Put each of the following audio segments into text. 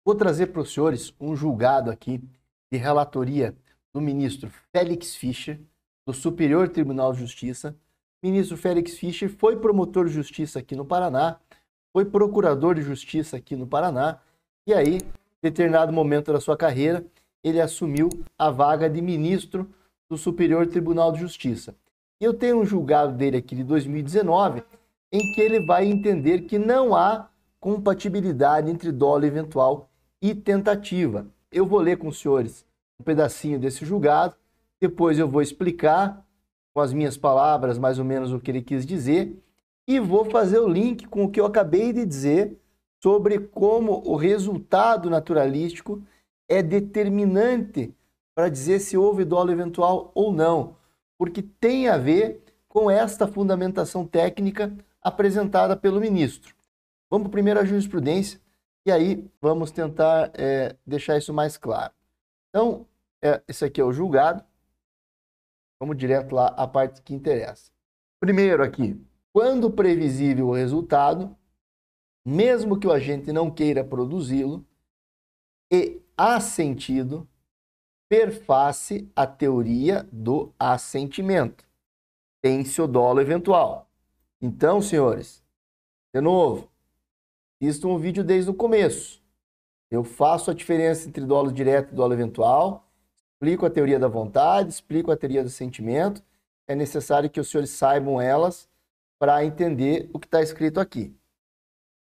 Vou trazer para os senhores um julgado aqui de relatoria do ministro Félix Fischer, do Superior Tribunal de Justiça. O ministro Félix Fischer foi promotor de justiça aqui no Paraná, foi procurador de justiça aqui no Paraná, e aí, em determinado momento da sua carreira, ele assumiu a vaga de ministro do Superior Tribunal de Justiça. Eu tenho um julgado dele aqui de 2019, em que ele vai entender que não há compatibilidade entre dolo eventual e tentativa. Eu vou ler com os senhores um pedacinho desse julgado, depois eu vou explicar com as minhas palavras mais ou menos o que ele quis dizer e vou fazer o link com o que eu acabei de dizer sobre como o resultado naturalístico é determinante para dizer se houve dolo eventual ou não, porque tem a ver com esta fundamentação técnica apresentada pelo ministro. Vamos primeiro à jurisprudência e aí vamos tentar deixar isso mais claro. Então, esse aqui é o julgado. Vamos direto lá à parte que interessa. Primeiro aqui, quando previsível o resultado, mesmo que o agente não queira produzi-lo, e assentido, perface a teoria do assentimento. Tem-se o dolo eventual. Então, senhores, de novo, assistam o vídeo desde o começo. Eu faço a diferença entre dolo direto e dolo eventual, explico a teoria da vontade, explico a teoria do sentimento. É necessário que os senhores saibam elas para entender o que está escrito aqui.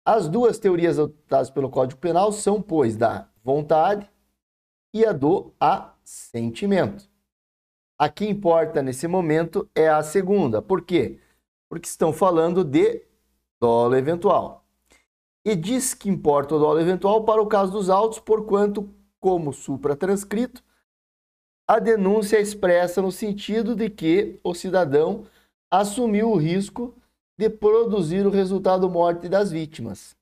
As duas teorias adotadas pelo Código Penal são, pois, da vontade e a do assentimento. A que importa nesse momento é a segunda. Por quê? Porque estão falando de dolo eventual. E diz que importa o dolo eventual para o caso dos autos, porquanto, como supratranscrito, a denúncia é expressa no sentido de que o cidadão assumiu o risco de produzir o resultado morte das vítimas.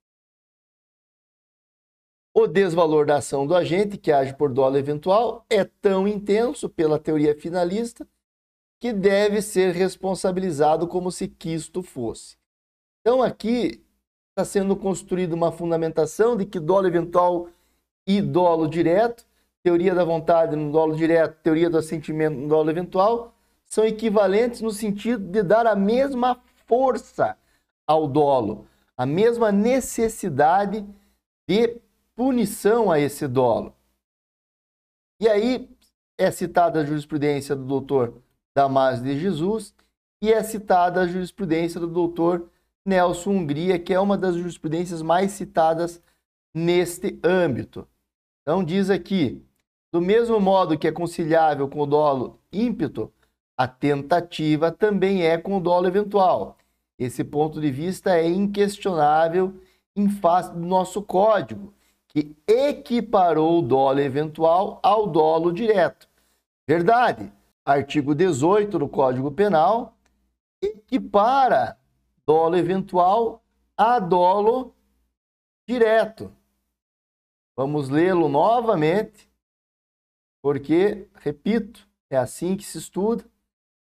O desvalor da ação do agente que age por dolo eventual é tão intenso pela teoria finalista que deve ser responsabilizado como se quisto fosse. Então aqui está sendo construída uma fundamentação de que dolo eventual e dolo direto, teoria da vontade no dolo direto, teoria do assentimento no dolo eventual, são equivalentes no sentido de dar a mesma força ao dolo, a mesma necessidade de punição a esse dolo. E aí é citada a jurisprudência do doutor Damásio de Jesus e é citada a jurisprudência do doutor Nelson Hungria, que é uma das jurisprudências mais citadas neste âmbito. Então diz aqui, do mesmo modo que é conciliável com o dolo ímpeto, a tentativa também é com o dolo eventual. Esse ponto de vista é inquestionável em face do nosso código, que equiparou o dolo eventual ao dolo direto. Verdade, artigo 18 do Código Penal equipara dolo eventual a dolo direto. Vamos lê-lo novamente, porque, repito, é assim que se estuda,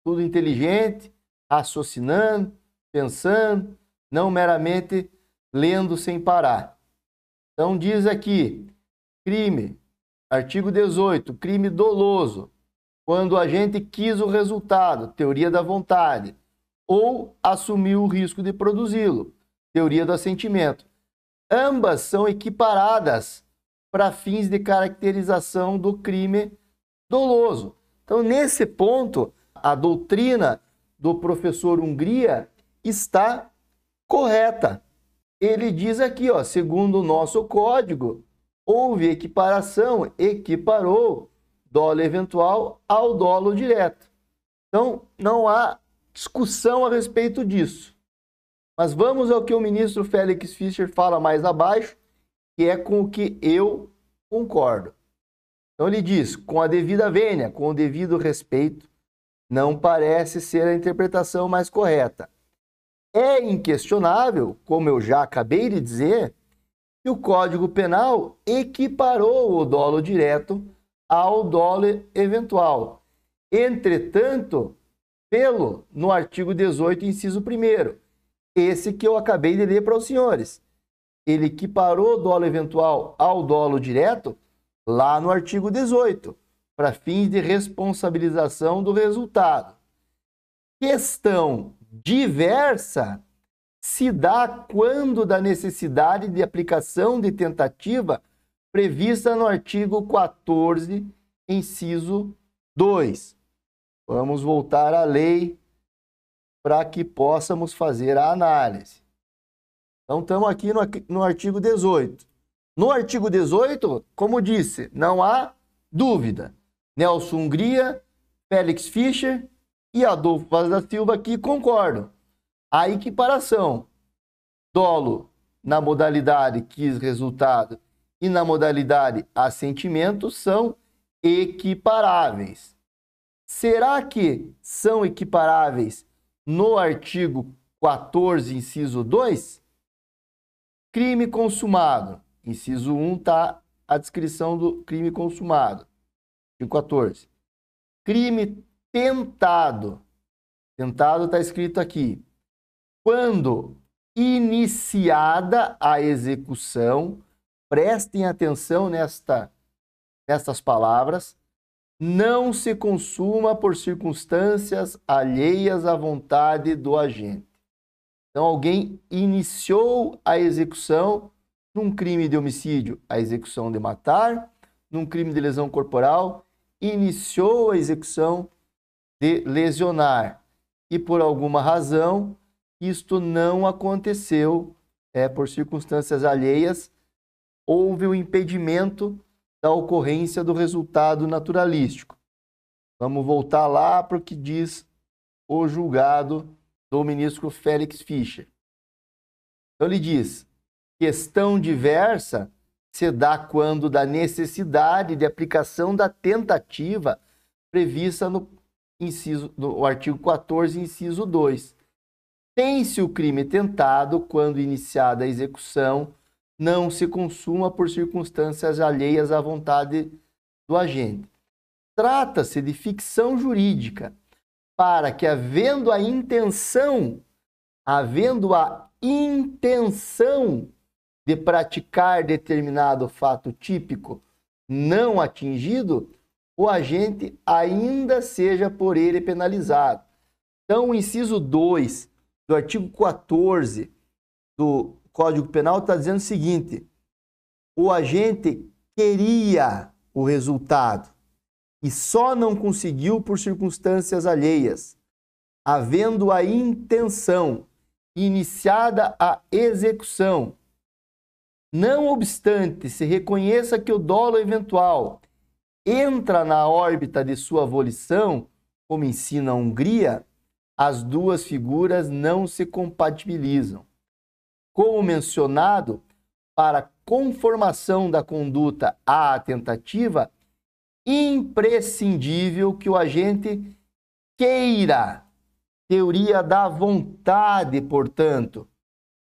tudo inteligente, raciocinando, pensando, não meramente lendo sem parar. Então diz aqui, crime, artigo 18, crime doloso, quando o agente quis o resultado, teoria da vontade, ou assumiu o risco de produzi-lo, teoria do assentimento. Ambas são equiparadas para fins de caracterização do crime doloso. Então, nesse ponto, a doutrina do professor Hungria está correta. Ele diz aqui, ó, segundo o nosso código, houve equiparação, equiparou dolo eventual ao dolo direto. Então, não há discussão a respeito disso. Mas vamos ao que o ministro Félix Fischer fala mais abaixo, que é com o que eu concordo. Então ele diz, com a devida vênia, com o devido respeito, não parece ser a interpretação mais correta. É inquestionável, como eu já acabei de dizer, que o Código Penal equiparou o dolo direto ao dolo eventual. Entretanto, no artigo 18, inciso 1º, esse que eu acabei de ler para os senhores. ele equiparou o dolo eventual ao dolo direto lá no artigo 18, para fins de responsabilização do resultado. Questão diversa se dá quando da necessidade de aplicação de tentativa prevista no artigo 14, inciso 2. Vamos voltar à lei para que possamos fazer a análise. Então, estamos aqui no artigo 18. No artigo 18, como disse, não há dúvida. Nelson Hungria, Félix Fischer e Adolfo Vaz da Silva aqui concordam. A equiparação, dolo na modalidade quis resultado e na modalidade assentimento são equiparáveis. Será que são equiparáveis no artigo 14, inciso 2? Crime consumado. Inciso 1 está a descrição do crime consumado. Artigo 14. Crime tentado. Tentado está escrito aqui. Quando iniciada a execução, prestem atenção nestas palavras, não se consuma por circunstâncias alheias à vontade do agente. Então, alguém iniciou a execução num crime de homicídio, a execução de matar, num crime de lesão corporal, iniciou a execução de lesionar. E por alguma razão, isto não aconteceu, por circunstâncias alheias, houve o impedimento da ocorrência do resultado naturalístico. Vamos voltar lá para o que diz o julgado do ministro Félix Fischer. Então ele diz, questão diversa se dá quando da necessidade de aplicação da tentativa prevista no artigo 14, inciso 2. Tem-se o crime tentado quando iniciada a execução não se consuma por circunstâncias alheias à vontade do agente. Trata-se de ficção jurídica para que, havendo a intenção de praticar determinado fato típico não atingido, o agente ainda seja por ele penalizado. Então, o inciso 2 do artigo 14 do Código Penal está dizendo o seguinte: o agente queria o resultado e só não conseguiu por circunstâncias alheias, havendo a intenção, iniciada a execução. Não obstante, se reconheça que o dolo eventual entra na órbita de sua volição, como ensina a Hungria, as duas figuras não se compatibilizam. Como mencionado, para conformação da conduta à tentativa, imprescindível que o agente queira, teoria da vontade, portanto,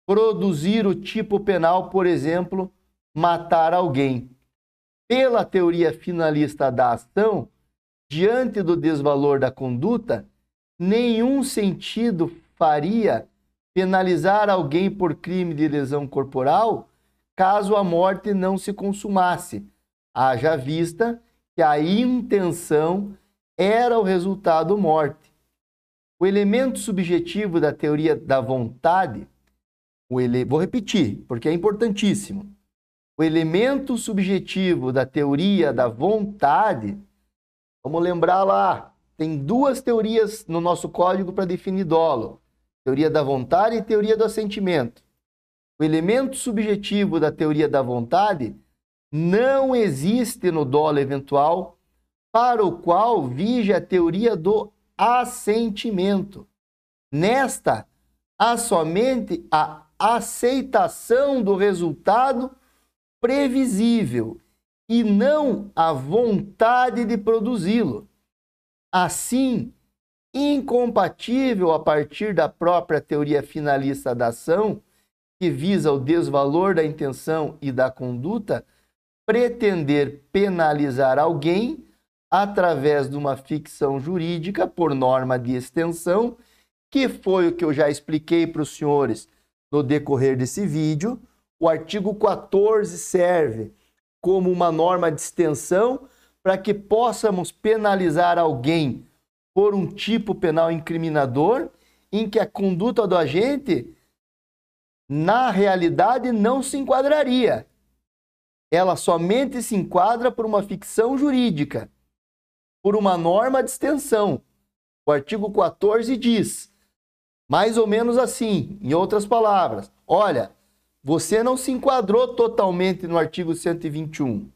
produzir o tipo penal, por exemplo, matar alguém. Pela teoria finalista da ação, diante do desvalor da conduta, nenhum sentido faria penalizar alguém por crime de lesão corporal caso a morte não se consumasse, haja vista que a intenção era o resultado morte. O elemento subjetivo da teoria da vontade, vou repetir, porque é importantíssimo. O elemento subjetivo da teoria da vontade, vamos lembrar lá, tem duas teorias no nosso código para definir dolo. Teoria da vontade e teoria do assentimento. O elemento subjetivo da teoria da vontade não existe no dolo eventual, para o qual vige a teoria do assentimento. Nesta, há somente a aceitação do resultado previsível e não a vontade de produzi-lo. Assim, incompatível a partir da própria teoria finalista da ação, que visa o desvalor da intenção e da conduta, pretender penalizar alguém através de uma ficção jurídica por norma de extensão, que foi o que eu já expliquei para os senhores no decorrer desse vídeo, O artigo 14 serve como uma norma de extensão para que possamos penalizar alguém por um tipo penal incriminador em que a conduta do agente, na realidade, não se enquadraria. Ela somente se enquadra por uma ficção jurídica, por uma norma de extensão. O artigo 14 diz, mais ou menos assim, em outras palavras, olha, você não se enquadrou totalmente no artigo 121,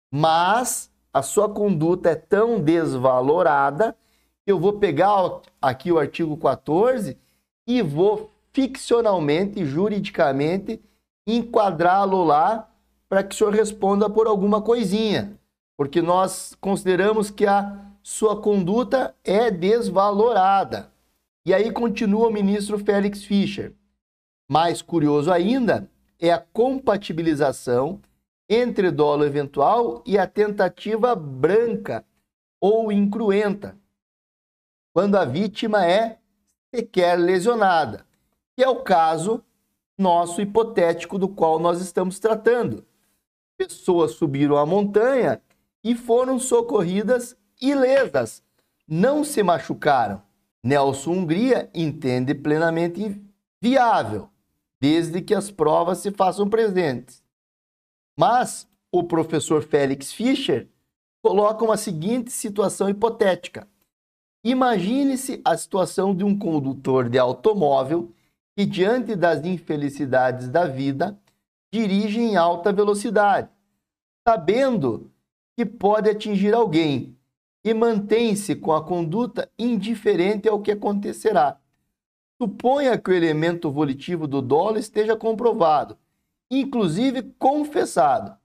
mas a sua conduta é tão desvalorada que eu vou pegar aqui o artigo 14 e vou ficcionalmente, juridicamente, enquadrá-lo lá para que o senhor responda por alguma coisinha, porque nós consideramos que a sua conduta é desvalorada. E aí continua o ministro Félix Fischer. Mais curioso ainda é a compatibilização entre dolo eventual e a tentativa branca ou incruenta, quando a vítima é sequer lesionada, que é o caso nosso hipotético do qual nós estamos tratando. Pessoas subiram a montanha e foram socorridas ilesas, não se machucaram. Nelson Hungria entende plenamente viável, desde que as provas se façam presentes. Mas o professor Félix Fischer coloca uma seguinte situação hipotética. Imagine-se a situação de um condutor de automóvel que, diante das infelicidades da vida, dirige em alta velocidade, sabendo que pode atingir alguém e mantém-se com a conduta indiferente ao que acontecerá. Suponha que o elemento volitivo do dolo esteja comprovado, inclusive confessado.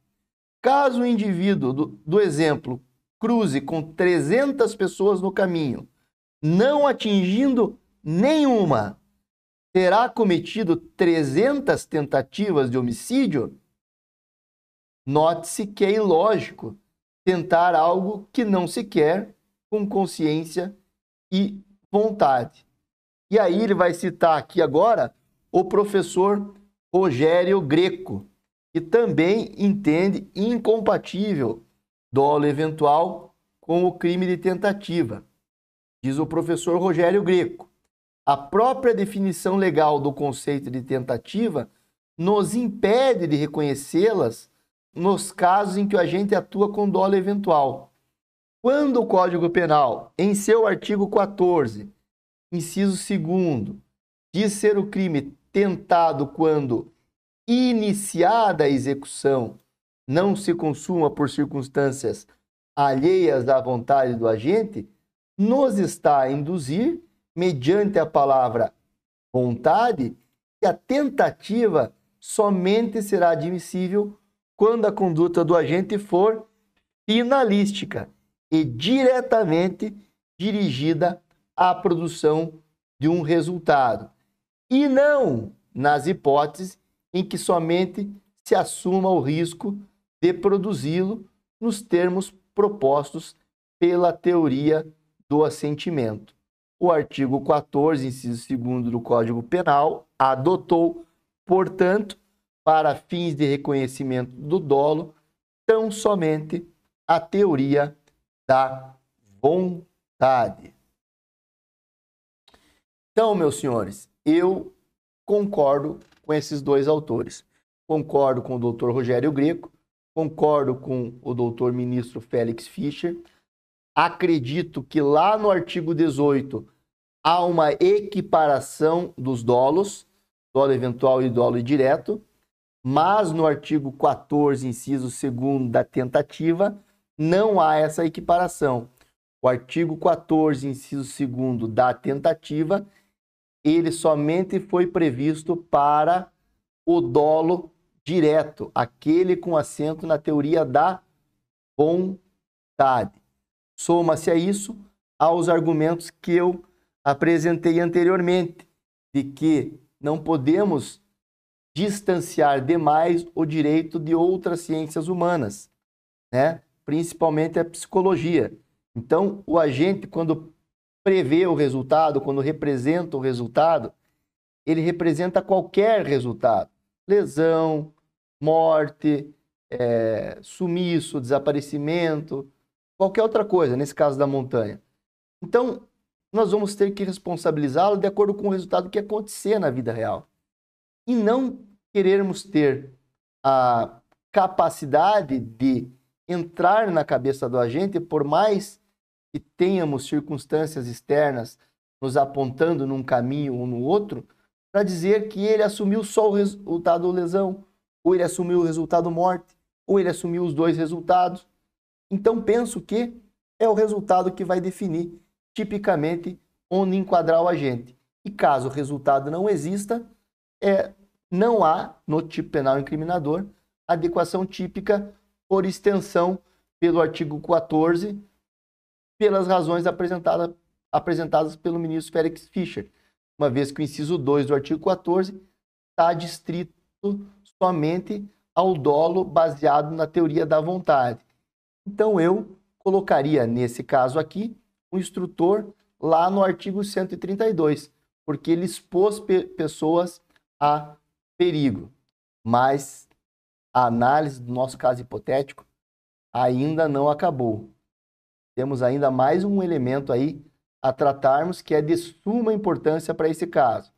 Caso o indivíduo do exemplo cruze com 300 pessoas no caminho, não atingindo nenhuma, terá cometido 300 tentativas de homicídio? Note-se que é ilógico tentar algo que não se quer com consciência e vontade. E aí ele vai citar aqui agora o professor Rogério Greco, que também entende incompatível dolo eventual com o crime de tentativa. Diz o professor Rogério Greco, a própria definição legal do conceito de tentativa nos impede de reconhecê-las nos casos em que o agente atua com dolo eventual. Quando o Código Penal, em seu artigo 14, inciso 2º, diz ser o crime tentado quando iniciada a execução não se consuma por circunstâncias alheias à vontade do agente, nos está a induzir, mediante a palavra vontade, que a tentativa somente será admissível quando a conduta do agente for finalística e diretamente dirigida à produção de um resultado, e não nas hipóteses em que somente se assuma o risco de produzi-lo nos termos propostos pela teoria do assentimento. O artigo 14, inciso 2º do Código Penal, adotou, portanto, para fins de reconhecimento do dolo, tão somente a teoria da vontade. Então, meus senhores, eu concordo com esses dois autores. Concordo com o doutor Rogério Greco, concordo com o doutor ministro Félix Fischer. Acredito que lá no artigo 18 há uma equiparação dos dolos, dolo eventual e dolo direto, mas no artigo 14, inciso 2º da tentativa, não há essa equiparação. O artigo 14, inciso 2º da tentativa, ele somente foi previsto para o dolo direto, aquele com assento na teoria da vontade. Soma-se a isso aos argumentos que eu apresentei anteriormente, de que não podemos distanciar demais o direito de outras ciências humanas, né? Principalmente a psicologia. Então, o agente, quando prevê o resultado, quando representa o resultado, ele representa qualquer resultado. lesão, morte, sumiço, desaparecimento, qualquer outra coisa, nesse caso da montanha. Então, nós vamos ter que responsabilizá-lo de acordo com o resultado que acontecer na vida real. E não querermos ter a capacidade de entrar na cabeça do agente, por mais que tenhamos circunstâncias externas nos apontando num caminho ou no outro, para dizer que ele assumiu só o resultado lesão, ou ele assumiu o resultado morte, ou ele assumiu os dois resultados. Então, penso que é o resultado que vai definir, tipicamente, onde enquadrar o agente. E caso o resultado não exista, não há, no tipo penal incriminador, adequação típica por extensão pelo artigo 14, pelas razões apresentadas pelo ministro Félix Fischer, uma vez que o inciso 2 do artigo 14 está adstrito somente ao dolo baseado na teoria da vontade. Então, eu colocaria, nesse caso aqui, o instrutor lá no artigo 132, porque ele expôs pessoas a perigo. Mas a análise do nosso caso hipotético ainda não acabou. Temos ainda mais um elemento aí a tratarmos que é de suma importância para esse caso.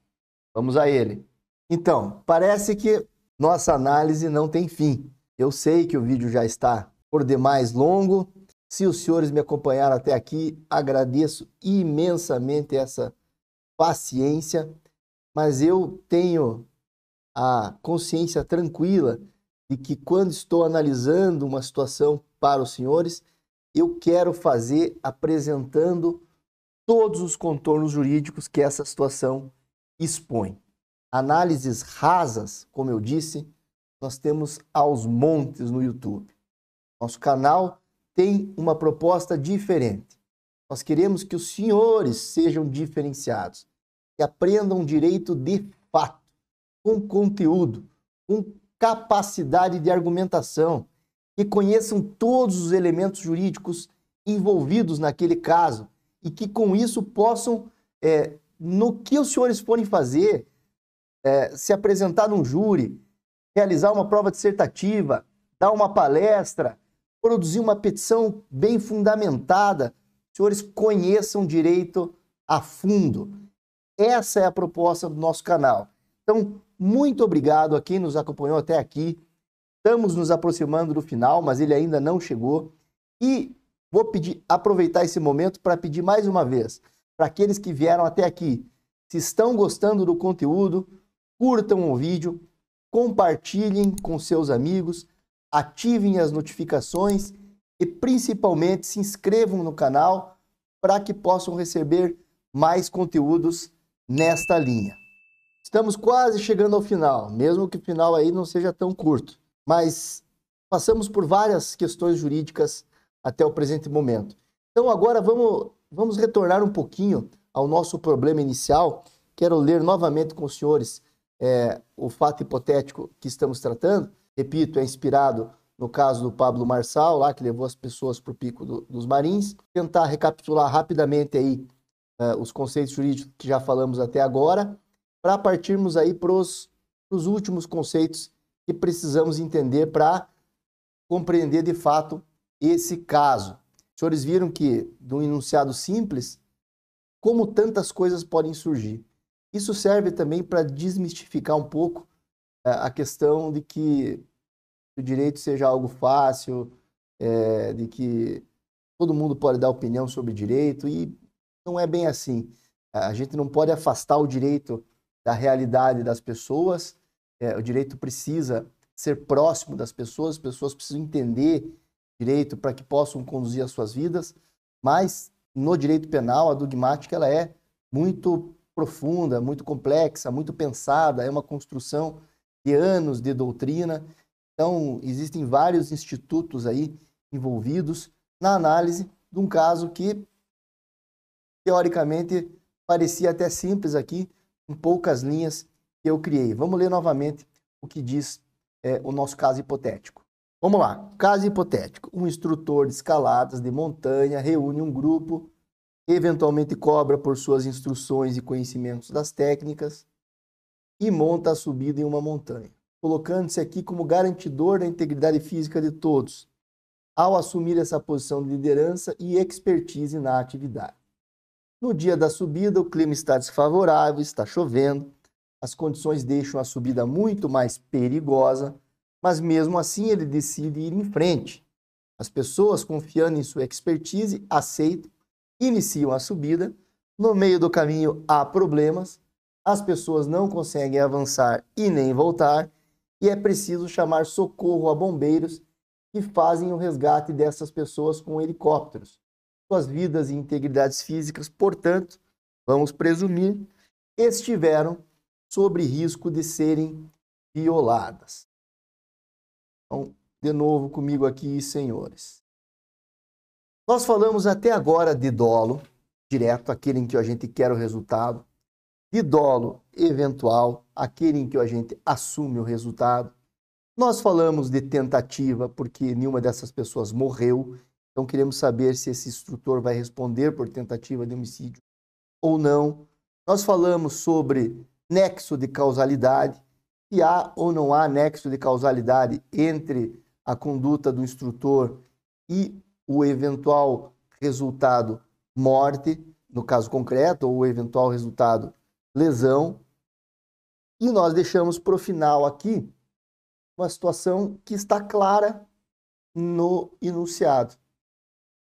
Vamos a ele. Então, parece que nossa análise não tem fim. Eu sei que o vídeo já está por demais longo. Se os senhores me acompanharam até aqui, agradeço imensamente essa paciência, mas eu tenho a consciência tranquila de que quando estou analisando uma situação para os senhores, eu quero fazer apresentando todos os contornos jurídicos que essa situação expõe. Análises rasas, como eu disse, nós temos aos montes no YouTube. Nosso canal tem uma proposta diferente. Nós queremos que os senhores sejam diferenciados, que aprendam direito de fato, com conteúdo, com capacidade de argumentação, que conheçam todos os elementos jurídicos envolvidos naquele caso e que com isso possam, no que os senhores forem fazer, se apresentar num júri, realizar uma prova dissertativa, dar uma palestra, produzir uma petição bem fundamentada, os senhores conheçam direito a fundo. Essa é a proposta do nosso canal. Então, muito obrigado a quem nos acompanhou até aqui. Estamos nos aproximando do final, mas ele ainda não chegou. E vou aproveitar esse momento para pedir mais uma vez, para aqueles que vieram até aqui, se estão gostando do conteúdo, curtam o vídeo, compartilhem com seus amigos, ativem as notificações e principalmente se inscrevam no canal para que possam receber mais conteúdos nesta linha. Estamos quase chegando ao final, mesmo que o final aí não seja tão curto, mas passamos por várias questões jurídicas até o presente momento. Então agora vamos retornar um pouquinho ao nosso problema inicial. Quero ler novamente com os senhores o fato hipotético que estamos tratando. Repito, é inspirado no caso do Pablo Marçal, lá que levou as pessoas para o Pico dos Marins. Tentar recapitular rapidamente aí os conceitos jurídicos que já falamos até agora, para partirmos aí para os últimos conceitos que precisamos entender para compreender de fato esse caso. Os senhores viram que, de um enunciado simples, como tantas coisas podem surgir. Isso serve também para desmistificar um pouco a questão de que o direito seja algo fácil, de que todo mundo pode dar opinião sobre direito, e não é bem assim. A gente não pode afastar o direito da realidade das pessoas, o direito precisa ser próximo das pessoas, as pessoas precisam entender direito para que possam conduzir as suas vidas, mas no direito penal a dogmática ela é muito profunda, muito complexa, muito pensada, é uma construção de anos de doutrina. Então, existem vários institutos aí envolvidos na análise de um caso que, teoricamente, parecia até simples aqui, em poucas linhas que eu criei. Vamos ler novamente o que diz o nosso caso hipotético. Vamos lá. Caso hipotético. Um instrutor de escaladas de montanha reúne um grupo, eventualmente cobra por suas instruções e conhecimentos das técnicas e monta a subida em uma montanha. colocando-se aqui como garantidor da integridade física de todos, ao assumir essa posição de liderança e expertise na atividade. No dia da subida, o clima está desfavorável, está chovendo, as condições deixam a subida muito mais perigosa, mas mesmo assim ele decide ir em frente. As pessoas, confiando em sua expertise, aceitam, iniciam a subida. No meio do caminho há problemas, as pessoas não conseguem avançar e nem voltar, e é preciso chamar socorro a bombeiros que fazem o resgate dessas pessoas com helicópteros. Suas vidas e integridades físicas, portanto, vamos presumir, estiveram sob risco de serem violadas. Então, de novo comigo aqui, senhores. Nós falamos até agora de dolo direto, aquele em que a gente quer o resultado, de dolo eventual, aquele em que a gente assume o resultado. Nós falamos de tentativa, porque nenhuma dessas pessoas morreu, então queremos saber se esse instrutor vai responder por tentativa de homicídio ou não. Nós falamos sobre nexo de causalidade, se há ou não há nexo de causalidade entre a conduta do instrutor e o eventual resultado morte, no caso concreto, ou o eventual resultado lesão. E nós deixamos para o final aqui uma situação que está clara no enunciado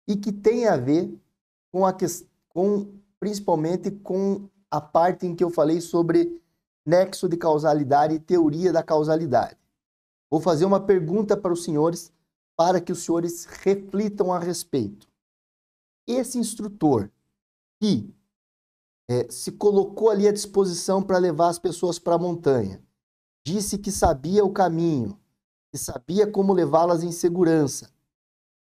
e que tem a ver principalmente com a parte em que eu falei sobre nexo de causalidade e teoria da causalidade. Vou fazer uma pergunta para os senhores, para que os senhores reflitam a respeito. Esse instrutor que se colocou ali à disposição para levar as pessoas para a montanha, disse que sabia o caminho, que sabia como levá-las em segurança,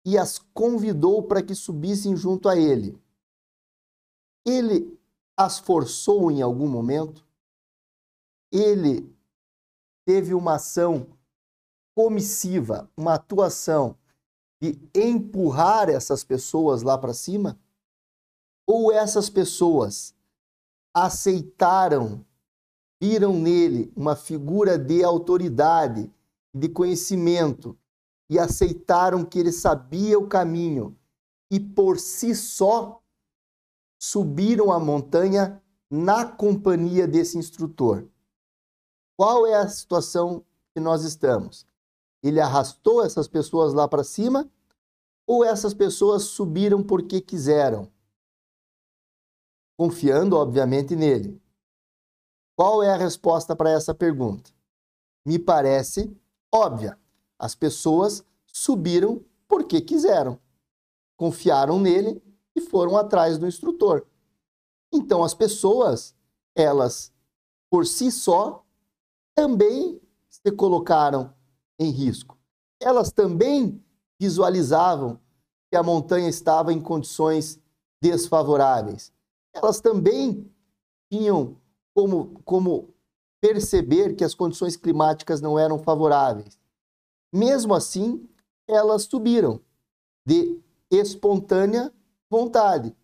e as convidou para que subissem junto a ele. Ele as forçou em algum momento? Ele teve uma ação comissiva, uma atuação de empurrar essas pessoas lá para cima? Ou essas pessoas aceitaram, viram nele uma figura de autoridade, de conhecimento, e aceitaram que ele sabia o caminho e por si só subiram a montanha na companhia desse instrutor? Qual é a situação que nós estamos? Ele arrastou essas pessoas lá para cima ou essas pessoas subiram porque quiseram? Confiando, obviamente, nele. Qual é a resposta para essa pergunta? Me parece óbvia. As pessoas subiram porque quiseram. Confiaram nele e foram atrás do instrutor. Então, as pessoas, elas, por si só, também se colocaram em risco. Elas também visualizavam que a montanha estava em condições desfavoráveis. Elas também tinham como perceber que as condições climáticas não eram favoráveis. Mesmo assim, elas subiram de espontânea vontade.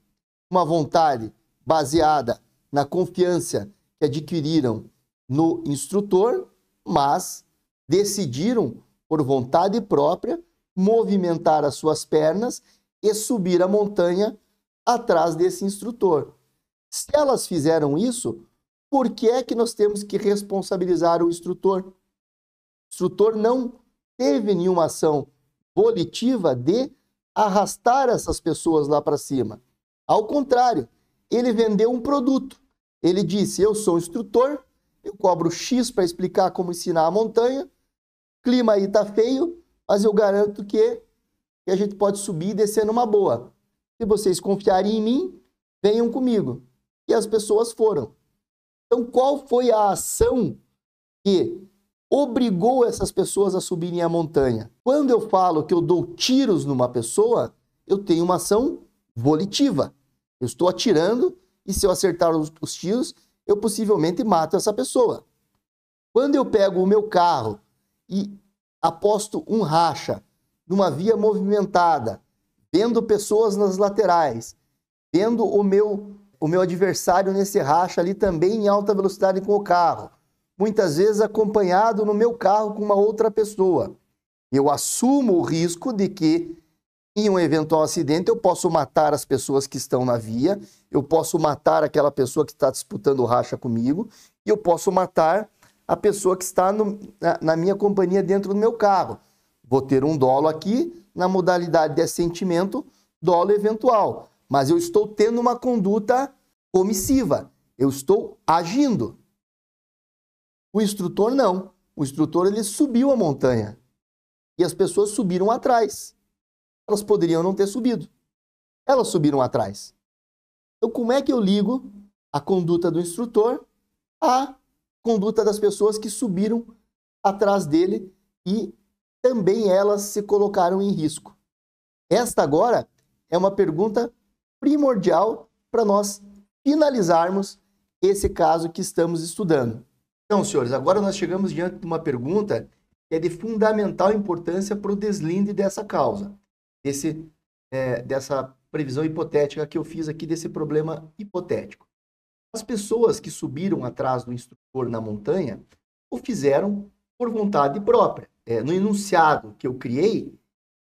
Uma vontade baseada na confiança que adquiriram no instrutor, mas decidiram, por vontade própria, movimentar as suas pernas e subir a montanha atrás desse instrutor. Se elas fizeram isso, por que é que nós temos que responsabilizar o instrutor? O instrutor não teve nenhuma ação volitiva de arrastar essas pessoas lá para cima. Ao contrário, ele vendeu um produto. Ele disse, eu sou instrutor, eu cobro X para explicar como ensinar a montanha, o clima aí tá feio, mas eu garanto que a gente pode subir e descer numa boa. Se vocês confiarem em mim, venham comigo. E as pessoas foram. Então, qual foi a ação que obrigou essas pessoas a subirem a montanha? Quando eu falo que eu dou tiros numa pessoa, eu tenho uma ação volitiva. Eu estou atirando e se eu acertar os tiros, eu possivelmente mato essa pessoa. Quando eu pego o meu carro e aposto um racha numa via movimentada, vendo pessoas nas laterais, vendo o meu adversário nesse racha ali também em alta velocidade com o carro, muitas vezes acompanhado no meu carro com uma outra pessoa. Eu assumo o risco de que, em um eventual acidente, eu posso matar as pessoas que estão na via, eu posso matar aquela pessoa que está disputando racha comigo, e eu posso matar a pessoa que está na minha companhia dentro do meu carro. Vou ter um dolo aqui, na modalidade de assentimento, dolo eventual. Mas eu estou tendo uma conduta omissiva, eu estou agindo. O instrutor não. O instrutor, ele subiu a montanha. E as pessoas subiram atrás. Elas poderiam não ter subido. Elas subiram atrás. Então, como é que eu ligo a conduta do instrutor à conduta das pessoas que subiram atrás dele e também elas se colocaram em risco? Esta agora é uma pergunta primordial para nós finalizarmos esse caso que estamos estudando. Então, senhores, agora nós chegamos diante de uma pergunta que é de fundamental importância para o deslinde dessa causa, dessa previsão hipotética que eu fiz aqui, desse problema hipotético. As pessoas que subiram atrás do instrutor na montanha o fizeram por vontade própria. No enunciado que eu criei,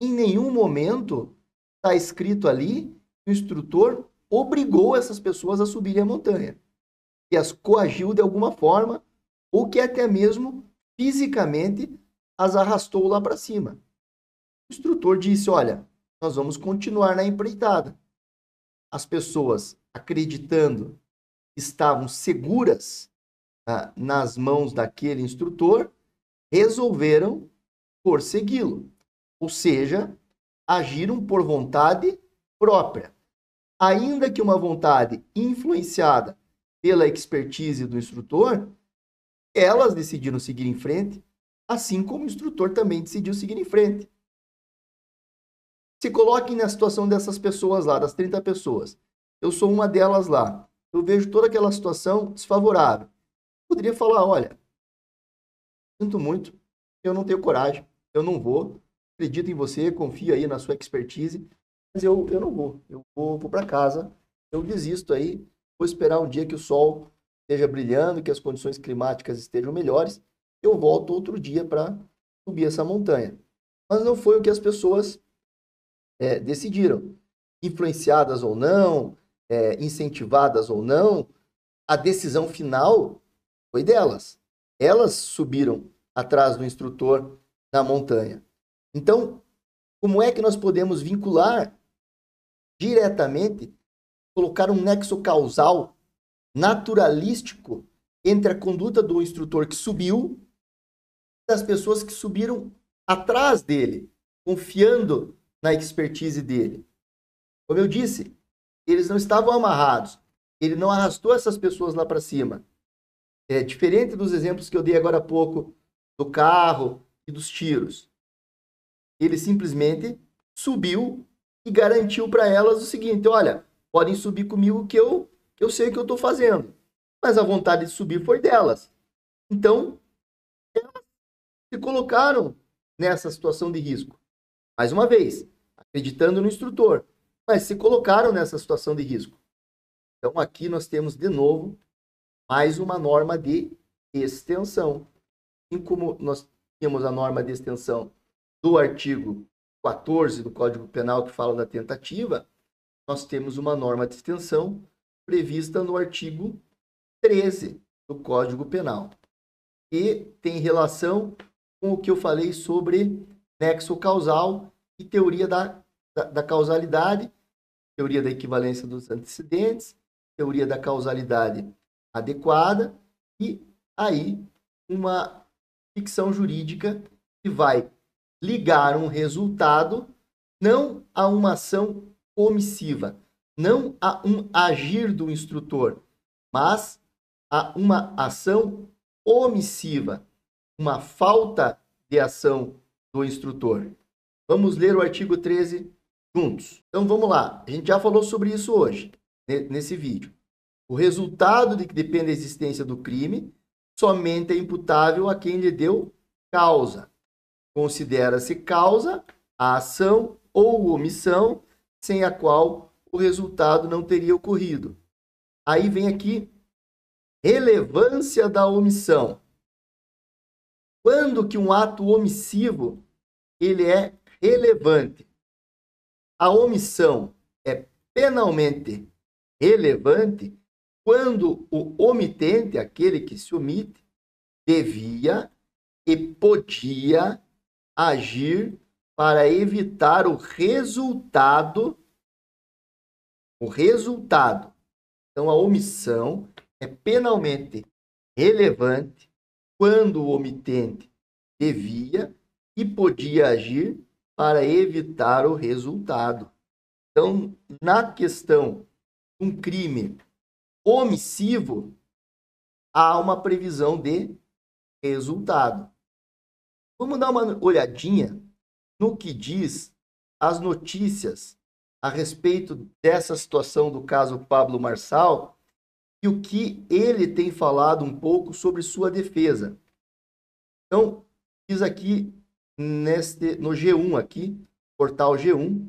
em nenhum momento está escrito ali que o instrutor obrigou essas pessoas a subirem a montanha, que as coagiu de alguma forma, ou que até mesmo fisicamente as arrastou lá para cima. O instrutor disse, olha, nós vamos continuar na empreitada. As pessoas, acreditando que estavam seguras nas mãos daquele instrutor, resolveram persegui-lo. Ou seja, agiram por vontade própria. Ainda que uma vontade influenciada pela expertise do instrutor, elas decidiram seguir em frente, assim como o instrutor também decidiu seguir em frente. Se coloquem na situação dessas pessoas lá, das 30 pessoas. Eu sou uma delas lá. Eu vejo toda aquela situação desfavorável. Eu poderia falar, olha, sinto muito, eu não tenho coragem, eu não vou, acredito em você, confio aí na sua expertise, mas eu não vou. Eu vou para casa, eu desisto aí, vou esperar um dia que o sol esteja brilhando, que as condições climáticas estejam melhores, eu volto outro dia para subir essa montanha. Mas não foi o que as pessoas decidiram. Influenciadas ou não, incentivadas ou não, a decisão final foi delas. Elas subiram atrás do instrutor na montanha. Então, como é que nós podemos vincular diretamente, colocar um nexo causal naturalístico entre a conduta do instrutor que subiu e das pessoas que subiram atrás dele, confiando na expertise dele? Como eu disse, eles não estavam amarrados. Ele não arrastou essas pessoas lá para cima. É diferente dos exemplos que eu dei agora há pouco do carro e dos tiros. Ele simplesmente subiu e garantiu para elas o seguinte, olha, podem subir comigo que eu sei o que eu estou fazendo. Mas a vontade de subir foi delas. Então, elas se colocaram nessa situação de risco. Mais uma vez, acreditando no instrutor, mas se colocaram nessa situação de risco. Então, aqui nós temos, de novo, mais uma norma de extensão. Assim como nós tínhamos a norma de extensão do artigo 14 do Código Penal, que fala da tentativa, nós temos uma norma de extensão prevista no artigo 13 do Código Penal, que tem relação com o que eu falei sobre nexo causal e teoria da causalidade, teoria da equivalência dos antecedentes, teoria da causalidade adequada e aí uma ficção jurídica que vai ligar um resultado não a uma ação omissiva, não a um agir do instrutor, mas a uma ação omissiva, uma falta de ação do instrutor. Vamos ler o artigo 13 juntos. Então vamos lá, a gente já falou sobre isso hoje, nesse vídeo. O resultado de que depende a existência do crime somente é imputável a quem lhe deu causa. Considera-se causa a ação ou omissão sem a qual o resultado não teria ocorrido. Aí vem aqui relevância da omissão. Quando que um ato omissivo ele é relevante? A omissão é penalmente relevante quando o omitente, aquele que se omite, devia e podia agir para evitar o resultado. Então, a omissão é penalmente relevante quando o omitente devia e podia agir para evitar o resultado. Então, na questão de um crime omissivo, há uma previsão de resultado. Vamos dar uma olhadinha no que diz as notícias a respeito dessa situação do caso Pablo Marçal e o que ele tem falado um pouco sobre sua defesa. Então, diz aqui no G1 aqui, portal G1,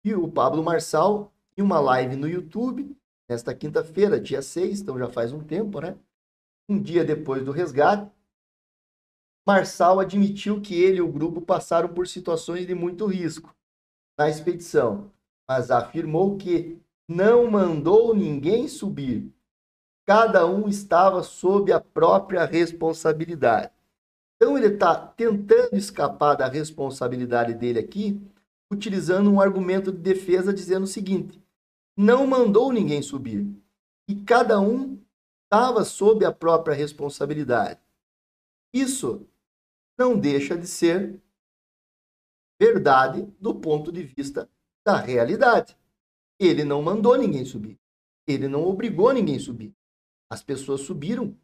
e o Pablo Marçal, em uma live no YouTube, nesta quinta-feira, dia 6, então já faz um tempo, né? Um dia depois do resgate, Marçal admitiu que ele e o grupo passaram por situações de muito risco na expedição, mas afirmou que não mandou ninguém subir. Cada um estava sob a própria responsabilidade. Então ele está tentando escapar da responsabilidade dele aqui, utilizando um argumento de defesa dizendo o seguinte: não mandou ninguém subir e cada um estava sob a própria responsabilidade. Isso não deixa de ser verdade do ponto de vista da realidade. Ele não mandou ninguém subir. Ele não obrigou ninguém a subir. As pessoas subiram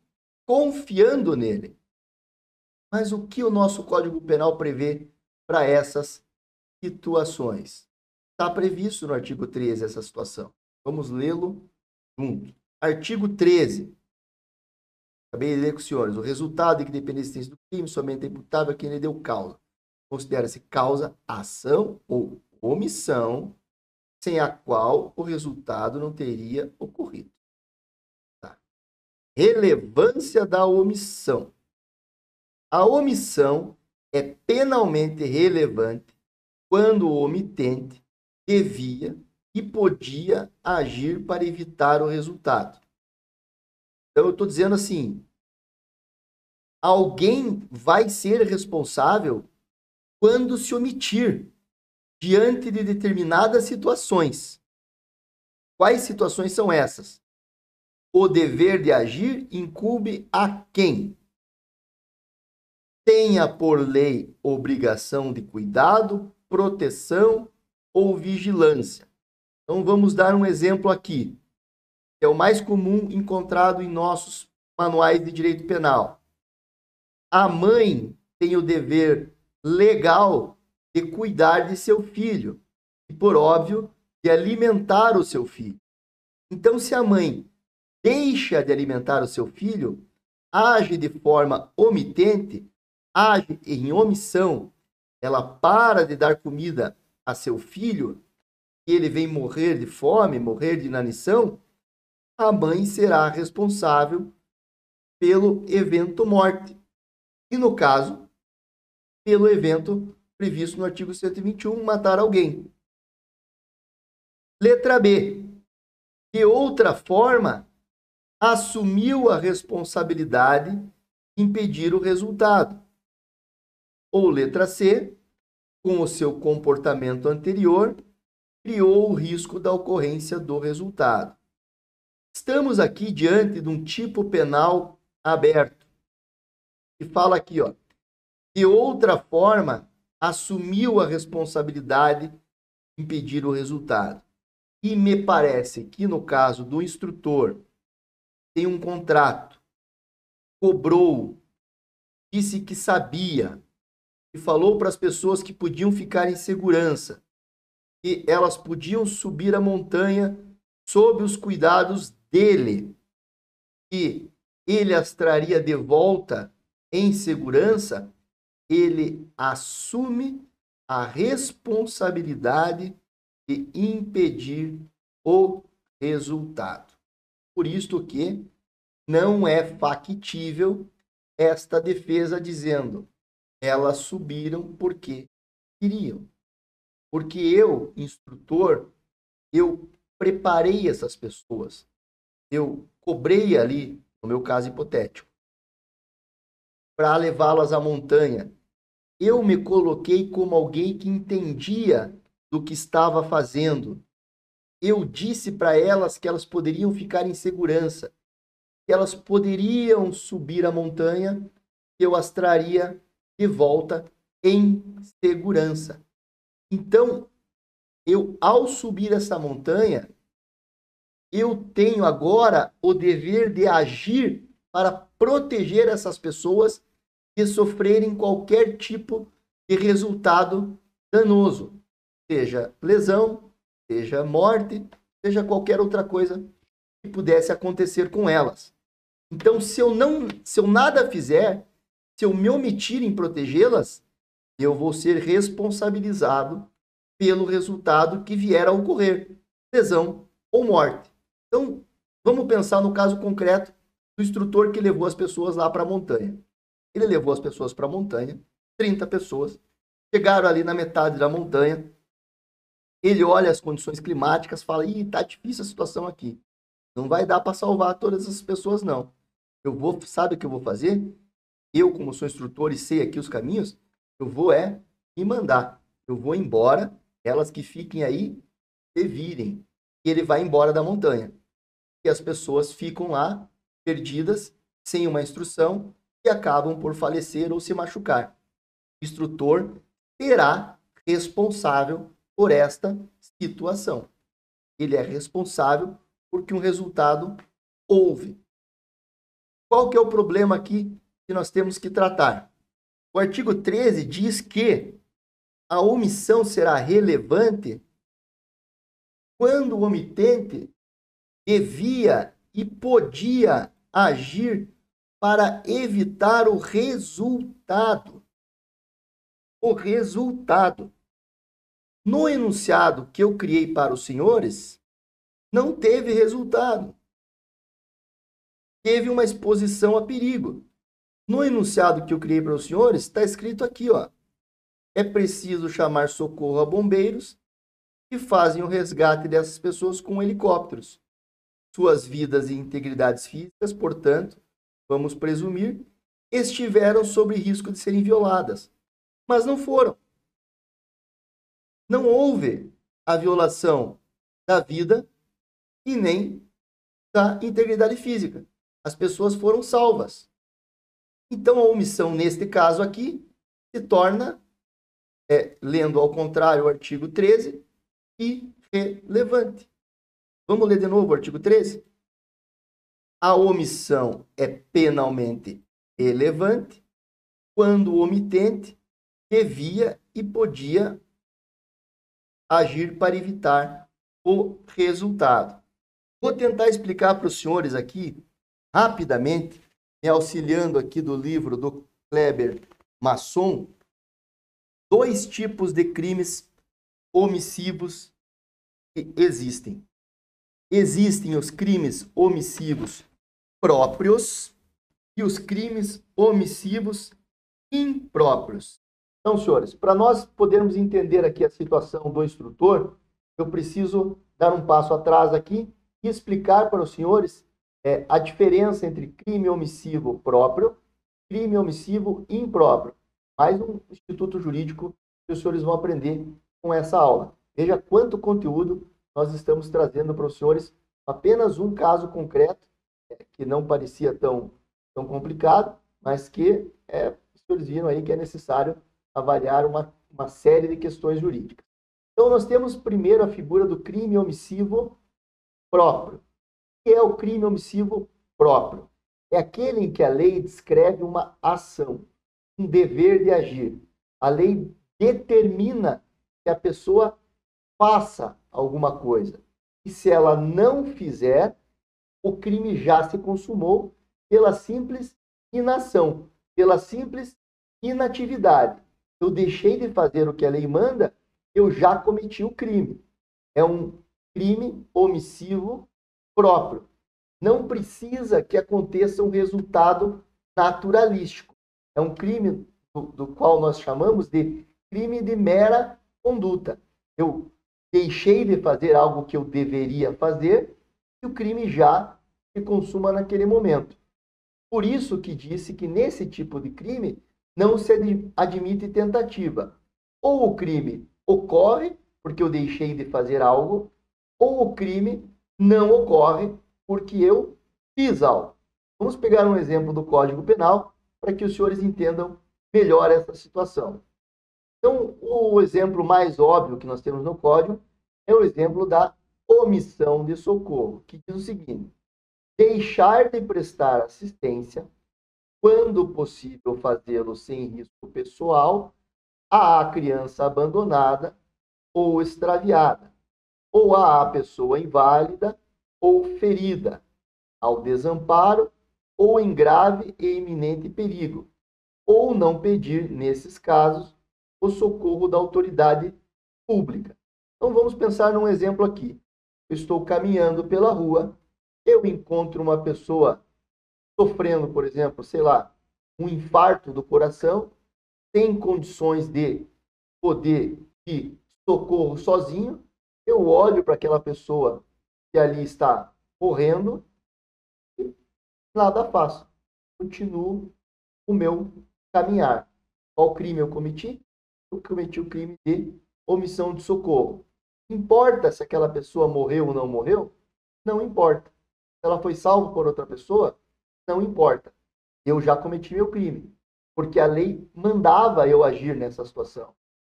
confiando nele. Mas o que o nosso Código Penal prevê para essas situações? Está previsto no artigo 13 essa situação. Vamos lê-lo junto. Artigo 13. Acabei de ler com os senhores. O resultado de que depende da existência do crime somente é imputável a quem lhe deu causa. Considera-se causa ação ou omissão sem a qual o resultado não teria ocorrido. Tá. Relevância da omissão. A omissão é penalmente relevante quando o omitente devia e podia agir para evitar o resultado. Então, eu estou dizendo assim, alguém vai ser responsável quando se omitir diante de determinadas situações. Quais situações são essas? O dever de agir incumbe a quem? Tenha por lei obrigação de cuidado, proteção ou vigilância. Então vamos dar um exemplo aqui, que é o mais comum encontrado em nossos manuais de direito penal. A mãe tem o dever legal de cuidar de seu filho e, por óbvio, de alimentar o seu filho. Então, se a mãe deixa de alimentar o seu filho, age de forma omitente, age em omissão, ela para de dar comida a seu filho e ele vem morrer de fome, morrer de inanição, a mãe será responsável pelo evento morte. E, no caso, pelo evento previsto no artigo 121, matar alguém. Letra B. De outra forma, assumiu a responsabilidade de impedir o resultado. Ou letra C, com o seu comportamento anterior, criou o risco da ocorrência do resultado. Estamos aqui diante de um tipo penal aberto. E fala aqui, ó, de outra forma, assumiu a responsabilidade de impedir o resultado. E me parece que no caso do instrutor, tem um contrato, cobrou, disse que sabia, e falou para as pessoas que podiam ficar em segurança, que elas podiam subir a montanha sob os cuidados dele, e ele as traria de volta em segurança, ele assume a responsabilidade de impedir o resultado. Por isso que não é factível esta defesa dizendo: elas subiram porque queriam. Porque eu, instrutor, eu preparei essas pessoas. Eu cobrei ali, no meu caso hipotético, para levá-las à montanha. Eu me coloquei como alguém que entendia do que estava fazendo. Eu disse para elas que elas poderiam ficar em segurança, que elas poderiam subir a montanha, que eu as traria de volta em segurança. Então, ao subir essa montanha, eu tenho agora o dever de agir para proteger essas pessoas de sofrerem qualquer tipo de resultado danoso, seja lesão, seja morte, seja qualquer outra coisa que pudesse acontecer com elas. Então, se eu nada fizer, se eu me omitir em protegê-las, eu vou ser responsabilizado pelo resultado que vier a ocorrer, lesão ou morte. Então, vamos pensar no caso concreto do instrutor que levou as pessoas lá para a montanha. Ele levou as pessoas para a montanha, 30 pessoas, chegaram ali na metade da montanha, ele olha as condições climáticas, fala: ih, tá difícil a situação aqui, não vai dar para salvar todas essas pessoas não. Sabe o que eu vou fazer? Eu, como sou instrutor e sei aqui os caminhos, eu vou me mandar. Eu vou embora, elas que fiquem aí se virem. E ele vai embora da montanha. E as pessoas ficam lá, perdidas, sem uma instrução, e acabam por falecer ou se machucar. O instrutor será responsável por esta situação. Ele é responsável porque um resultado houve. Qual que é o problema aqui que nós temos que tratar? O artigo 13 diz que a omissão será relevante quando o omitente devia e podia agir para evitar o resultado. O resultado. No enunciado que eu criei para os senhores, não teve resultado. Teve uma exposição a perigo. No enunciado que eu criei para os senhores, está escrito aqui, ó. É preciso chamar socorro a bombeiros que fazem o resgate dessas pessoas com helicópteros. Suas vidas e integridades físicas, portanto, vamos presumir, estiveram sob risco de serem violadas. Mas não foram. Não houve a violação da vida e nem da integridade física. As pessoas foram salvas. Então, a omissão, neste caso aqui, se torna, lendo ao contrário o artigo 13, irrelevante. Vamos ler de novo o artigo 13? A omissão é penalmente relevante quando o omitente devia e podia agir para evitar o resultado. Vou tentar explicar para os senhores aqui, rapidamente, me auxiliando aqui do livro do Kleber Masson, dois tipos de crimes omissivos que existem. Existem os crimes omissivos próprios e os crimes omissivos impróprios. Então, senhores, para nós podermos entender aqui a situação do instrutor, eu preciso dar um passo atrás aqui e explicar para os senhores a diferença entre crime omissivo próprio e crime omissivo impróprio. Mais um instituto jurídico que os senhores vão aprender com essa aula. Veja quanto conteúdo nós estamos trazendo para os senhores, apenas um caso concreto, que não parecia tão complicado, mas que os senhores viram aí que é necessário avaliar uma série de questões jurídicas. Então, nós temos primeiro a figura do crime omissivo próprio. O que é o crime omissivo próprio? É aquele em que a lei descreve uma ação, um dever de agir. A lei determina que a pessoa faça alguma coisa. E se ela não fizer, o crime já se consumou pela simples inação, pela simples inatividade. Eu deixei de fazer o que a lei manda, eu já cometi o crime. É um crime omissivo próprio. Não precisa que aconteça um resultado naturalístico. É um crime do qual nós chamamos de crime de mera conduta. Eu deixei de fazer algo que eu deveria fazer e o crime já se consuma naquele momento. Por isso que disse que nesse tipo de crime não se admite tentativa. Ou o crime ocorre porque eu deixei de fazer algo, ou o crime não ocorre porque eu fiz algo. Vamos pegar um exemplo do Código Penal para que os senhores entendam melhor essa situação. Então, o exemplo mais óbvio que nós temos no Código é o exemplo da omissão de socorro, que diz o seguinte: deixar de prestar assistência, quando possível fazê-lo sem risco pessoal, à criança abandonada ou extraviada, ou à pessoa inválida ou ferida, ao desamparo ou em grave e iminente perigo, ou não pedir, nesses casos, o socorro da autoridade pública. Então vamos pensar num exemplo aqui. Eu estou caminhando pela rua, eu encontro uma pessoa sofrendo, por exemplo, sei lá, um infarto do coração, sem condições de poder de socorro sozinho, eu olho para aquela pessoa que ali está morrendo e nada faço. Continuo o meu caminhar. Qual crime eu cometi? Eu cometi o crime de omissão de socorro. Importa se aquela pessoa morreu ou não morreu? Não importa. Se ela foi salva por outra pessoa? Não importa. Eu já cometi meu crime. Porque a lei mandava eu agir nessa situação.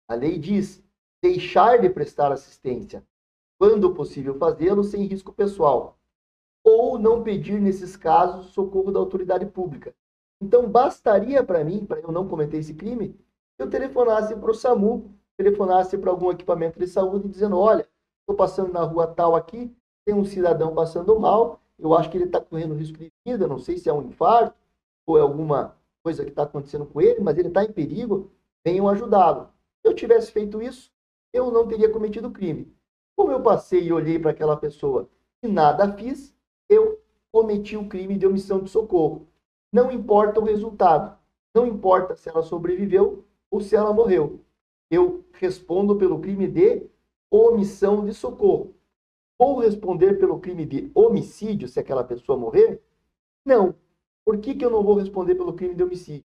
A lei diz deixar de prestar assistência, quando possível fazê-lo sem risco pessoal, ou não pedir, nesses casos, socorro da autoridade pública. Então, bastaria para mim, para eu não cometer esse crime, que eu telefonasse para o SAMU, telefonasse para algum equipamento de saúde, dizendo: olha, estou passando na rua tal aqui, tem um cidadão passando mal, eu acho que ele está correndo risco de vida, não sei se é um infarto ou é alguma coisa que está acontecendo com ele, mas ele está em perigo, venham ajudá-lo. Se eu tivesse feito isso, eu não teria cometido crime. Como eu passei e olhei para aquela pessoa e nada fiz, eu cometi o crime de omissão de socorro. Não importa o resultado, não importa se ela sobreviveu ou se ela morreu. Eu respondo pelo crime de omissão de socorro. Vou responder pelo crime de homicídio se aquela pessoa morrer? Não. Por que eu não vou responder pelo crime de homicídio?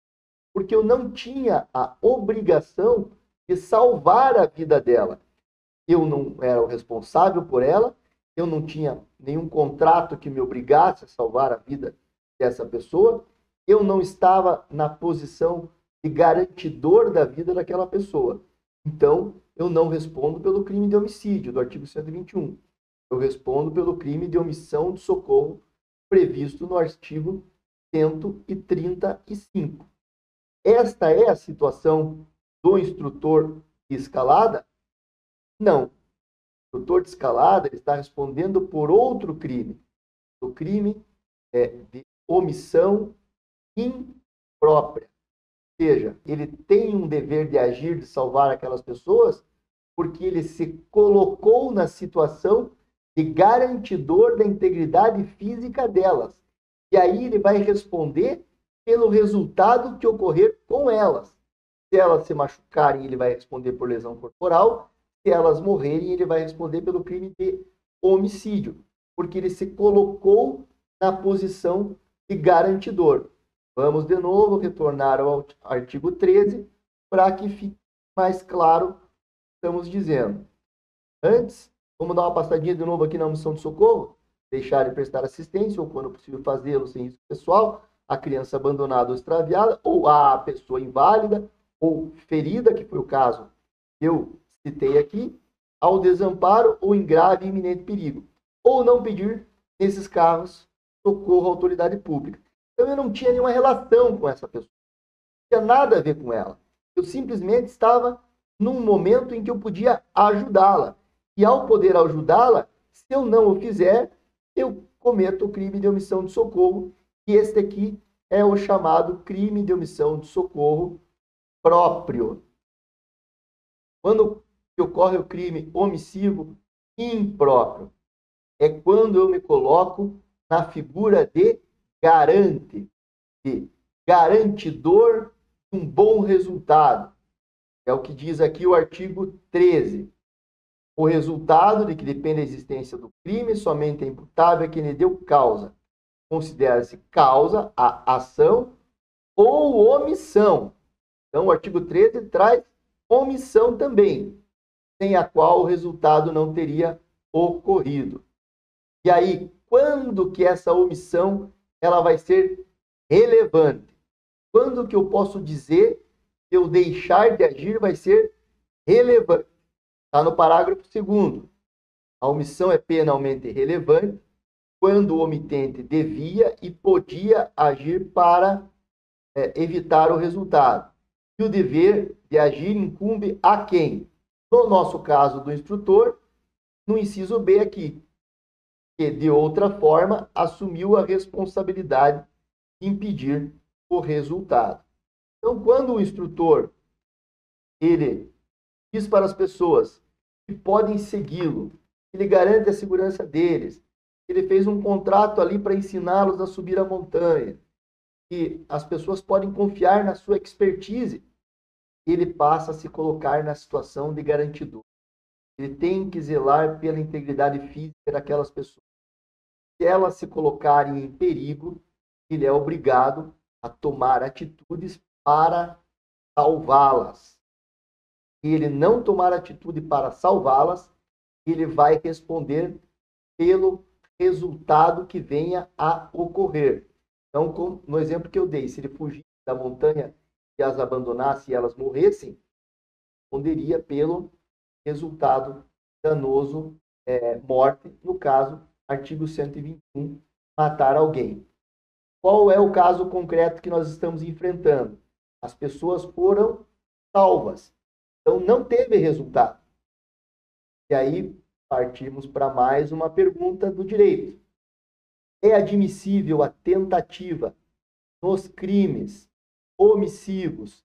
Porque eu não tinha a obrigação de salvar a vida dela. Eu não era o responsável por ela, eu não tinha nenhum contrato que me obrigasse a salvar a vida dessa pessoa, eu não estava na posição de garantidor da vida daquela pessoa. Então, eu não respondo pelo crime de homicídio, do artigo 121. Eu respondo pelo crime de omissão de socorro previsto no artigo 135. Esta é a situação do instrutor de escalada? Não. O instrutor de escalada ele está respondendo por outro crime. O crime é de omissão imprópria. Ou seja, ele tem um dever de agir, de salvar aquelas pessoas, porque ele se colocou na situação de garantidor da integridade física delas. E aí ele vai responder pelo resultado que ocorrer com elas. Se elas se machucarem, ele vai responder por lesão corporal. Se elas morrerem, ele vai responder pelo crime de homicídio, porque ele se colocou na posição de garantidor. Vamos de novo retornar ao artigo 13 para que fique mais claro o que estamos dizendo. Antes, vamos dar uma passadinha de novo aqui na omissão de socorro. Deixar de prestar assistência, ou quando possível fazê-lo sem risco pessoal, a criança abandonada ou extraviada, ou a pessoa inválida ou ferida, que foi o caso que eu citei aqui, ao desamparo ou em grave e iminente perigo, ou não pedir, nesses casos, socorro à autoridade pública. Então, eu não tinha nenhuma relação com essa pessoa, não tinha nada a ver com ela. Eu simplesmente estava num momento em que eu podia ajudá-la. E ao poder ajudá-la, se eu não o fizer, eu cometo o crime de omissão de socorro. E este aqui é o chamado crime de omissão de socorro próprio. Quando ocorre o crime omissivo impróprio? É quando eu me coloco na figura de garante, de garantidor de um bom resultado. É o que diz aqui o artigo 13. O resultado de que depende a existência do crime somente é imputável a quem lhe deu causa. Considera-se causa a ação ou omissão. Então, o artigo 13 traz omissão também, sem a qual o resultado não teria ocorrido. E aí, quando que essa omissão ela vai ser relevante? Quando que eu posso dizer que eu deixar de agir vai ser relevante? Está no parágrafo 2º. A omissão é penalmente relevante quando o omitente devia e podia agir para evitar o resultado. E o dever de agir incumbe a quem? No nosso caso do instrutor, no inciso B aqui, que de outra forma assumiu a responsabilidade de impedir o resultado. Então, quando o instrutor ele diz para as pessoas que podem segui-lo, ele garante a segurança deles, ele fez um contrato ali para ensiná-los a subir a montanha, que as pessoas podem confiar na sua expertise, ele passa a se colocar na situação de garantidor. Ele tem que zelar pela integridade física daquelas pessoas. Se elas se colocarem em perigo, ele é obrigado a tomar atitudes para salvá-las. Se ele não tomar atitude para salvá-las, ele vai responder pelo resultado que venha a ocorrer. Então, no exemplo que eu dei, se ele fugisse da montanha e as abandonasse e elas morressem, responderia pelo resultado danoso, morte, no caso, artigo 121, matar alguém. Qual é o caso concreto que nós estamos enfrentando? As pessoas foram salvas, então não teve resultado. E aí partimos para mais uma pergunta do direito. É admissível a tentativa nos crimes omissivos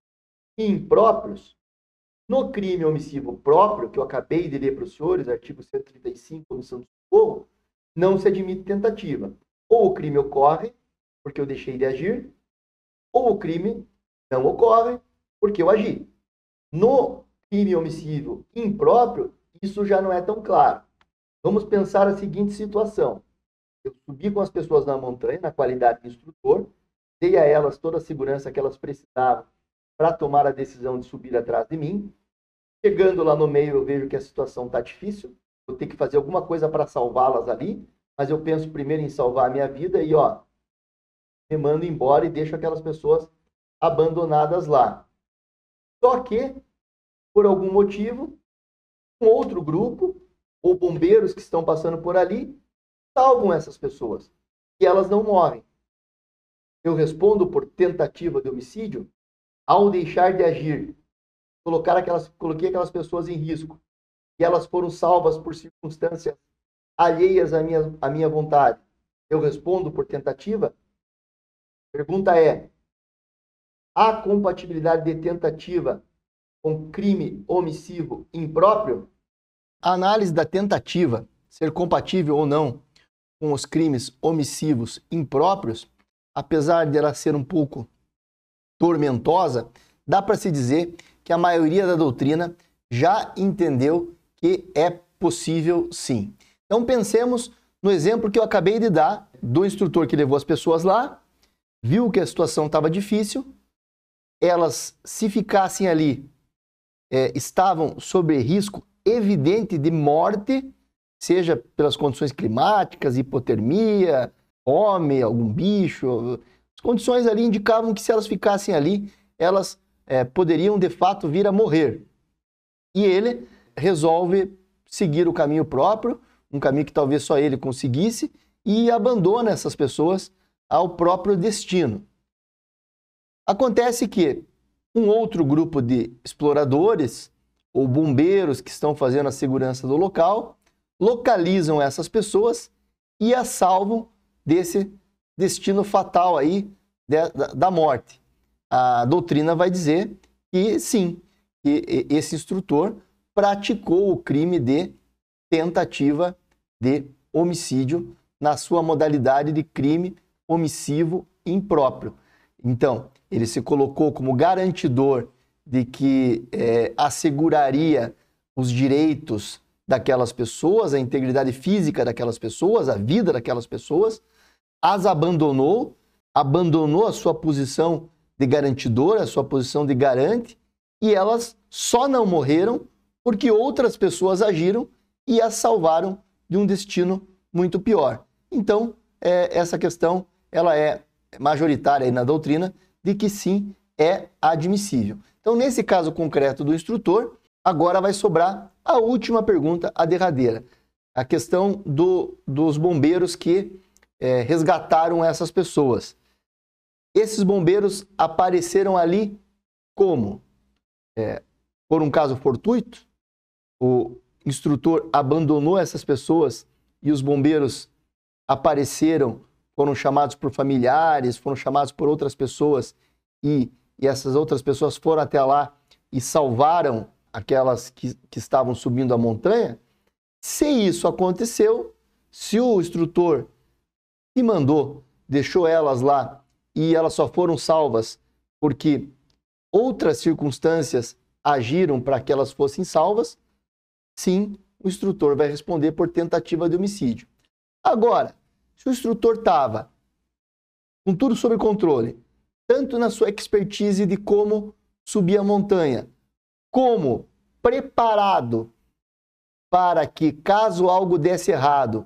impróprios? No crime omissivo próprio, que eu acabei de ler para os senhores, artigo 135, omissão de socorro, não se admite tentativa. Ou o crime ocorre porque eu deixei de agir, ou o crime não ocorre porque eu agi. No crime omissivo impróprio, isso já não é tão claro. Vamos pensar a seguinte situação. Eu subi com as pessoas na montanha, na qualidade de instrutor, dei a elas toda a segurança que elas precisavam para tomar a decisão de subir atrás de mim. Chegando lá no meio, eu vejo que a situação está difícil, vou ter que fazer alguma coisa para salvá-las ali, mas eu penso primeiro em salvar a minha vida e, me mando embora e deixo aquelas pessoas abandonadas lá. Só que, por algum motivo, um outro grupo, ou bombeiros que estão passando por ali, salvam essas pessoas e elas não morrem. Eu respondo por tentativa de homicídio ao deixar de agir. Coloquei aquelas pessoas em risco e elas foram salvas por circunstâncias alheias à minha vontade. Eu respondo por tentativa? A pergunta é: há compatibilidade de tentativa com crime omissivo impróprio? A análise da tentativa ser compatível ou não com os crimes omissivos impróprios, apesar de ela ser um pouco tormentosa, dá para se dizer que a maioria da doutrina já entendeu que é possível sim. Então pensemos no exemplo que eu acabei de dar do instrutor que levou as pessoas lá, viu que a situação estava difícil, elas, se ficassem ali, estavam sob risco evidente de morte, seja pelas condições climáticas, hipotermia, fome, algum bicho. As condições ali indicavam que se elas ficassem ali, elas poderiam de fato vir a morrer. E ele resolve seguir o caminho próprio, um caminho que talvez só ele conseguisse, e abandona essas pessoas ao próprio destino. Acontece que um outro grupo de exploradores ou bombeiros que estão fazendo a segurança do local localizam essas pessoas e as salvam desse destino fatal aí da morte. A doutrina vai dizer que sim, que esse instrutor praticou o crime de tentativa de homicídio na sua modalidade de crime omissivo impróprio. Então, ele se colocou como garantidor de que asseguraria os direitos daquelas pessoas, a integridade física daquelas pessoas, a vida daquelas pessoas, as abandonou a sua posição de garantidor, a sua posição de garante, e elas só não morreram porque outras pessoas agiram e as salvaram de um destino muito pior. Então, essa questão ela é majoritária aí na doutrina de que sim, é admissível. Então, nesse caso concreto do instrutor, agora vai sobrar a última pergunta, a derradeira. A questão dos bombeiros que resgataram essas pessoas. Esses bombeiros apareceram ali como? Por um caso fortuito? O instrutor abandonou essas pessoas e os bombeiros apareceram, foram chamados por familiares, foram chamados por outras pessoas e essas outras pessoas foram até lá e salvaram aquelas que estavam subindo a montanha? Se isso aconteceu, se o instrutor que mandou, deixou elas lá e elas só foram salvas porque outras circunstâncias agiram para que elas fossem salvas, sim, o instrutor vai responder por tentativa de homicídio. Agora, se o instrutor estava com tudo sob controle, tanto na sua expertise de como subir a montanha, como preparado para que, caso algo desse errado,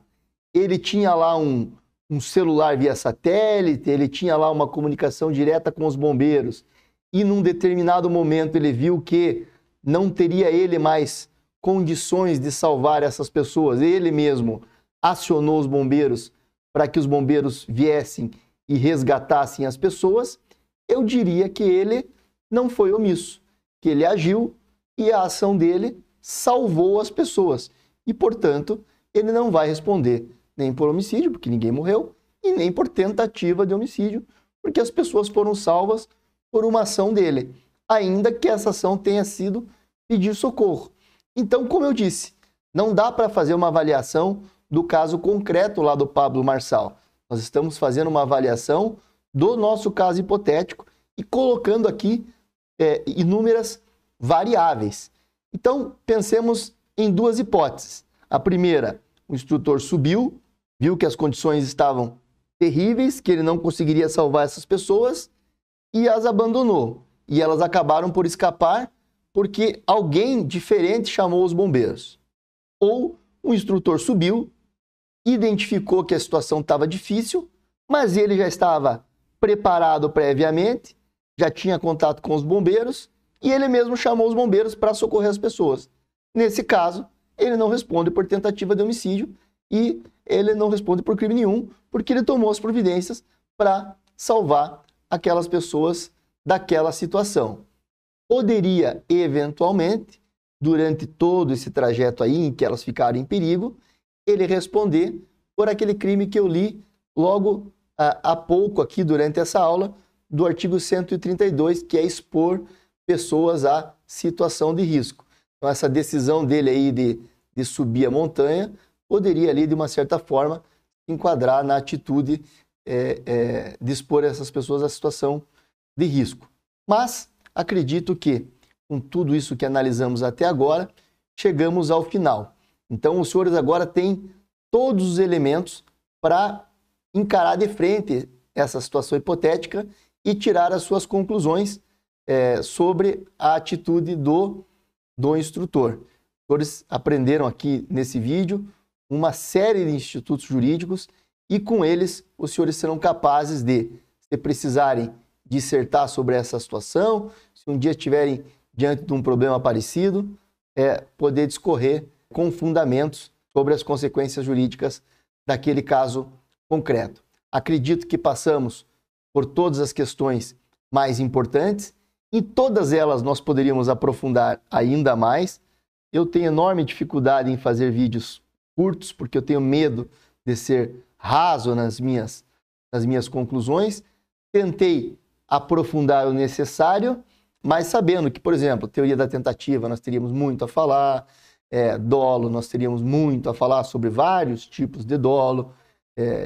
ele tinha lá um celular via satélite, ele tinha lá uma comunicação direta com os bombeiros, e num determinado momento ele viu que não teria ele mais condições de salvar essas pessoas, ele mesmo acionou os bombeiros para que os bombeiros viessem e resgatassem as pessoas, eu diria que ele não foi omisso, que ele agiu e a ação dele salvou as pessoas. E, portanto, ele não vai responder nem por homicídio, porque ninguém morreu, e nem por tentativa de homicídio, porque as pessoas foram salvas por uma ação dele, ainda que essa ação tenha sido pedir socorro. Então, como eu disse, não dá para fazer uma avaliação do caso concreto lá do Pablo Marçal. Nós estamos fazendo uma avaliação do nosso caso hipotético e colocando aqui inúmeras variáveis. Então, pensemos em duas hipóteses. A primeira, o instrutor subiu, viu que as condições estavam terríveis, que ele não conseguiria salvar essas pessoas e as abandonou. E elas acabaram por escapar porque alguém diferente chamou os bombeiros. Ou o instrutor subiu, identificou que a situação estava difícil, mas ele já estava preparado previamente, já tinha contato com os bombeiros e ele mesmo chamou os bombeiros para socorrer as pessoas. Nesse caso, ele não responde por tentativa de homicídio e ele não responde por crime nenhum, porque ele tomou as providências para salvar aquelas pessoas daquela situação. Poderia, eventualmente, durante todo esse trajeto aí em que elas ficaram em perigo, ele responder por aquele crime que eu li logo há pouco aqui durante essa aula do artigo 132, que é expor pessoas à situação de risco. Então, essa decisão dele aí de subir a montanha poderia ali, de uma certa forma, enquadrar na atitude de expor essas pessoas à situação de risco. Mas acredito que, com tudo isso que analisamos até agora, chegamos ao final. Então, os senhores agora têm todos os elementos para encarar de frente essa situação hipotética e tirar as suas conclusões sobre a atitude do instrutor. Os senhores aprenderam aqui nesse vídeo uma série de institutos jurídicos e com eles os senhores serão capazes de, se precisarem dissertar sobre essa situação, se um dia estiverem diante de um problema parecido, poder discorrer com fundamentos sobre as consequências jurídicas daquele caso concreto. Acredito que passamos por todas as questões mais importantes. Em todas elas nós poderíamos aprofundar ainda mais. Eu tenho enorme dificuldade em fazer vídeos curtos, porque eu tenho medo de ser raso nas minhas conclusões. Tentei aprofundar o necessário, mas sabendo que, por exemplo, teoria da tentativa nós teríamos muito a falar, dolo nós teríamos muito a falar sobre vários tipos de dolo.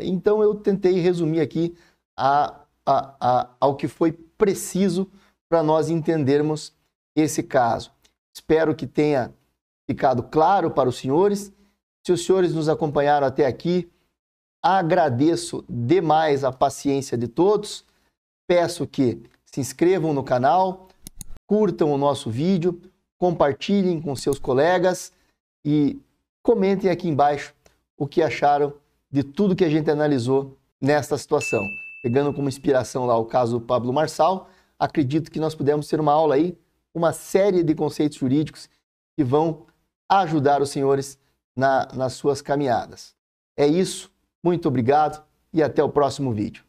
Então eu tentei resumir aqui a ao que foi preciso para nós entendermos esse caso. Espero que tenha ficado claro para os senhores. Se os senhores nos acompanharam até aqui, agradeço demais a paciência de todos. Peço que se inscrevam no canal, curtam o nosso vídeo, compartilhem com seus colegas e comentem aqui embaixo o que acharam de tudo que a gente analisou nesta situação. Pegando como inspiração lá o caso do Pablo Marçal, acredito que nós pudemos ter uma aula aí, uma série de conceitos jurídicos que vão ajudar os senhores nas suas caminhadas. É isso, muito obrigado e até o próximo vídeo.